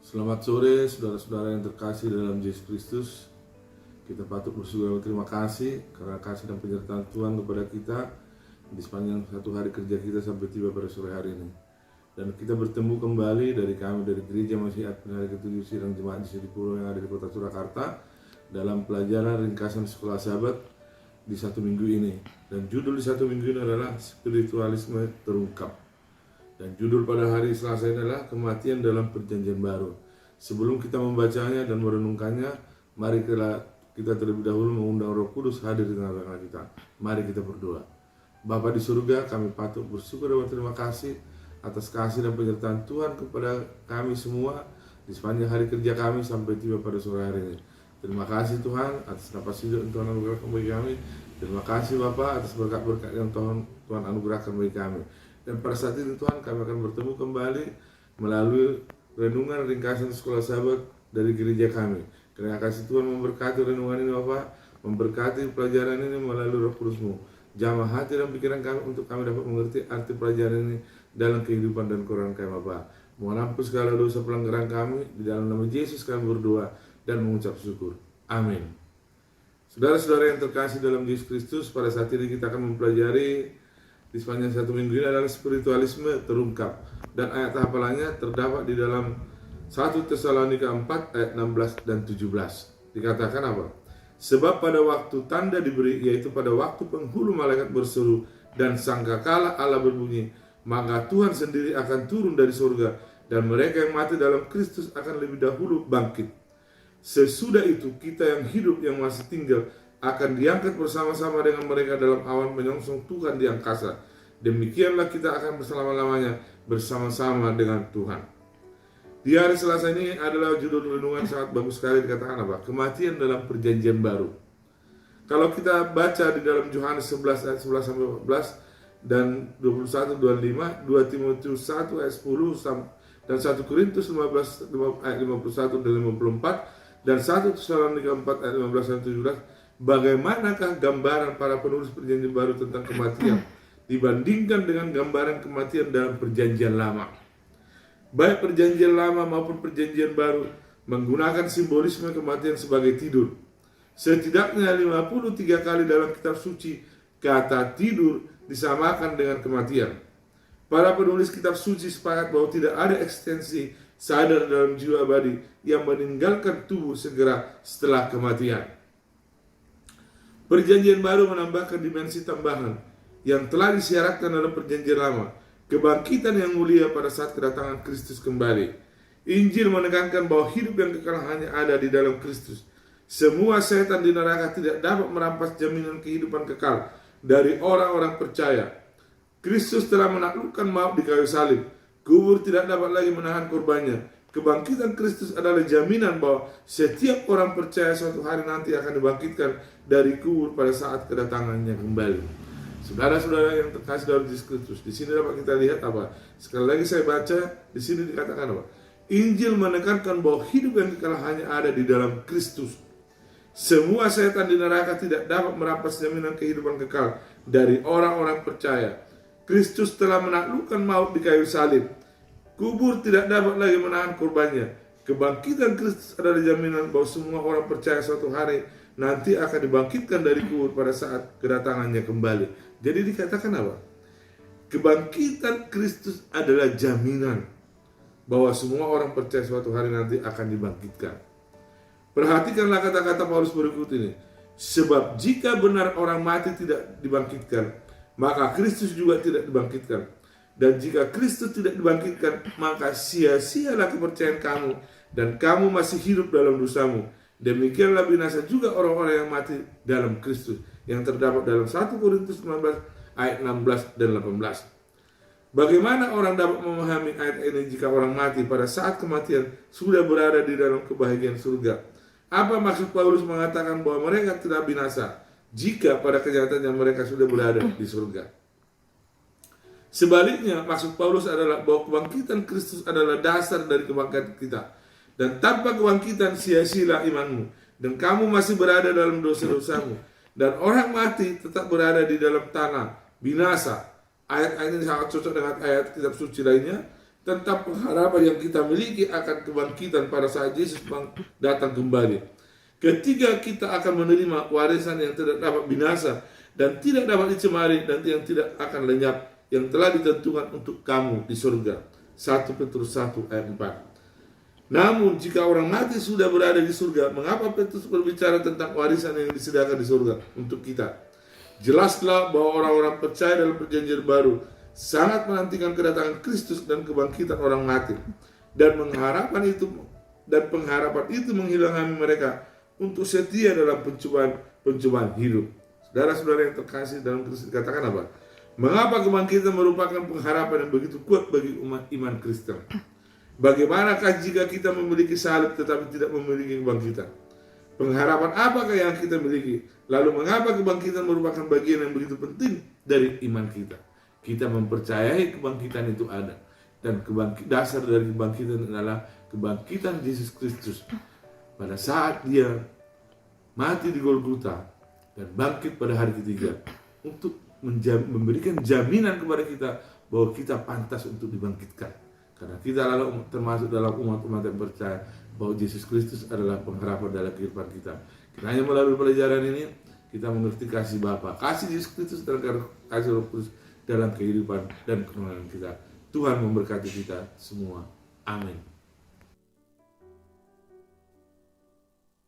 Selamat sore saudara-saudara yang terkasih dalam Yesus Kristus. Kita patut bersyukur dan terima kasih karena kasih dan penyertaan Tuhan kepada kita di sepanjang satu hari kerja kita sampai tiba pada sore hari ini. Dan kita bertemu kembali dari Gereja Masyiat Penari ke-7 Sidang Jemaat di Sidipuro yang ada di kota Surakarta dalam pelajaran ringkasan sekolah sahabat di satu minggu ini. Dan judul di satu minggu ini adalah Spiritualisme Terungkap. Dan judul pada hari Selasa ini adalah Kematian dalam Perjanjian Baru. Sebelum kita membacanya dan merenungkannya, mari kita terlebih dahulu mengundang Roh Kudus hadir di tengah-tengah kita. Mari kita berdoa. Bapa di surga, kami patut bersyukur dan berterima kasih atas kasih dan penyertaan Tuhan kepada kami semua di sepanjang hari kerja kami sampai tiba pada sore hari ini. Terima kasih Tuhan atas napas hidup yang Tuhan anugerahkan bagi kami. Terima kasih Bapa atas berkat-berkat yang Tuhan anugerahkan bagi kami. Dan pada saat ini Tuhan kami akan bertemu kembali melalui renungan ringkasan sekolah sahabat dari gereja kami. Terima kasih Tuhan memberkati renungan ini Bapak, memberkati pelajaran ini melalui Roh Kudus-Mu. Jamah hati dan pikiran kami untuk kami dapat mengerti arti pelajaran ini dalam kehidupan dan kerohanian kami Bapak. Mohon ampun segala dosa pelanggaran kami, di dalam nama Yesus kami berdoa dan mengucap syukur. Amin. Saudara-saudara yang terkasih dalam Yesus Kristus, pada saat ini kita akan mempelajari di sepanjang satu minggu ini adalah spiritualisme terungkap. Dan ayat hafalannya terdapat di dalam 1 Tesalonika 4 ayat 16 dan 17. Dikatakan apa? Sebab pada waktu tanda diberi, yaitu pada waktu penghulu malaikat berseru dan sangkakala Allah berbunyi, maka Tuhan sendiri akan turun dari surga dan mereka yang mati dalam Kristus akan lebih dahulu bangkit. Sesudah itu kita yang hidup yang masih tinggal akan diangkat bersama-sama dengan mereka dalam awan menyongsong Tuhan di angkasa. Demikianlah kita akan berselama-lamanya bersama-sama dengan Tuhan. Di hari Selasa ini adalah judul renungan sangat bagus sekali, dikatakan apa? Kematian dalam Perjanjian Baru. Kalau kita baca di dalam Yohanes 11 ayat 11 sampai 14 dan 21 25, 2 Timotius 1 ayat 10 dan 1 Korintus 15 ayat 51 dan 54 dan 1 Tesalonika 4 ayat 15 dan 17. Bagaimanakah gambaran para penulis Perjanjian Baru tentang kematian dibandingkan dengan gambaran kematian dalam Perjanjian Lama? Baik Perjanjian Lama maupun Perjanjian Baru menggunakan simbolisme kematian sebagai tidur. Setidaknya 53 kali dalam kitab suci kata tidur disamakan dengan kematian. Para penulis kitab suci sepakat bahwa tidak ada ekstensi sadar dalam jiwa abadi yang meninggalkan tubuh segera setelah kematian. Perjanjian Baru menambahkan dimensi tambahan yang telah disyaratkan dalam Perjanjian Lama, kebangkitan yang mulia pada saat kedatangan Kristus kembali. Injil menekankan bahwa hidup yang kekal hanya ada di dalam Kristus. Semua setan di neraka tidak dapat merampas jaminan kehidupan kekal dari orang-orang percaya. Kristus telah menaklukkan maut di kayu salib. Kubur tidak dapat lagi menahan korbannya. Kebangkitan Kristus adalah jaminan bahwa setiap orang percaya suatu hari nanti akan dibangkitkan dari kubur pada saat kedatangannya kembali. Saudara-saudara yang terkasih dalam Yesus Kristus, di sini dapat kita lihat apa? Sekali lagi saya baca, di sini dikatakan apa? Injil menekankan bahwa hidup yang kekal hanya ada di dalam Kristus. Semua setan di neraka tidak dapat merampas jaminan kehidupan kekal dari orang-orang percaya. Kristus telah menaklukkan maut di kayu salib. Kubur tidak dapat lagi menahan korbannya. Kebangkitan Kristus adalah jaminan bahwa semua orang percaya suatu hari nanti akan dibangkitkan dari kubur pada saat kedatangannya kembali. Jadi dikatakan apa? Kebangkitan Kristus adalah jaminan bahwa semua orang percaya suatu hari nanti akan dibangkitkan. Perhatikanlah kata-kata Paulus berikut ini. Sebab jika benar orang mati tidak dibangkitkan, maka Kristus juga tidak dibangkitkan. Dan jika Kristus tidak dibangkitkan, maka sia-sialah kepercayaan kamu dan kamu masih hidup dalam dosamu. Demikianlah binasa juga orang-orang yang mati dalam Kristus, yang terdapat dalam 1 Korintus 19 ayat 16 dan 18. Bagaimana orang dapat memahami ayat ini jika orang mati pada saat kematian sudah berada di dalam kebahagiaan surga? Apa maksud Paulus mengatakan bahwa mereka tidak binasa jika pada kenyataannya mereka sudah berada di surga? Sebaliknya, maksud Paulus adalah bahwa kebangkitan Kristus adalah dasar dari kebangkitan kita. Dan tanpa kebangkitan sia-sialah imanmu. Dan kamu masih berada dalam dosa-dosamu. Dan orang mati tetap berada di dalam tanah, binasa. Ayat ini sangat cocok dengan ayat kitab suci lainnya tentang pengharapan yang kita miliki akan kebangkitan pada saat Yesus datang kembali. Ketika kita akan menerima warisan yang tidak dapat binasa dan tidak dapat dicemari dan yang tidak akan lenyap, yang telah ditentukan untuk kamu di surga. 1 Petrus 1 ayat 4. Namun jika orang mati sudah berada di surga, mengapa Petrus berbicara tentang warisan yang disediakan di surga untuk kita? Jelaslah bahwa orang-orang percaya dalam perjanjian baru sangat menantikan kedatangan Kristus dan kebangkitan orang mati, dan pengharapan itu menghilangkan mereka untuk setia dalam pencobaan hidup. Saudara-saudara yang terkasih dalam Kristus, dikatakan apa? Mengapa kebangkitan merupakan pengharapan yang begitu kuat bagi umat iman Kristen? Bagaimanakah jika kita memiliki salib tetapi tidak memiliki kebangkitan? Pengharapan apakah yang kita miliki? Lalu mengapa kebangkitan merupakan bagian yang begitu penting dari iman kita? Kita mempercayai kebangkitan itu ada, dan dasar dari kebangkitan adalah kebangkitan Yesus Kristus pada saat dia mati di Golgota dan bangkit pada hari ketiga untuk memberikan jaminan kepada kita bahwa kita pantas untuk dibangkitkan, karena kita adalah termasuk dalam umat-umat yang percaya bahwa Yesus Kristus adalah pengharapan dalam kehidupan kita. Hanya melalui pelajaran ini kita mengerti kasih Bapa, kasih Yesus Kristus dan kasih Roh Kudus dalam kehidupan dan kemenangan kita. Tuhan memberkati kita semua. Amin.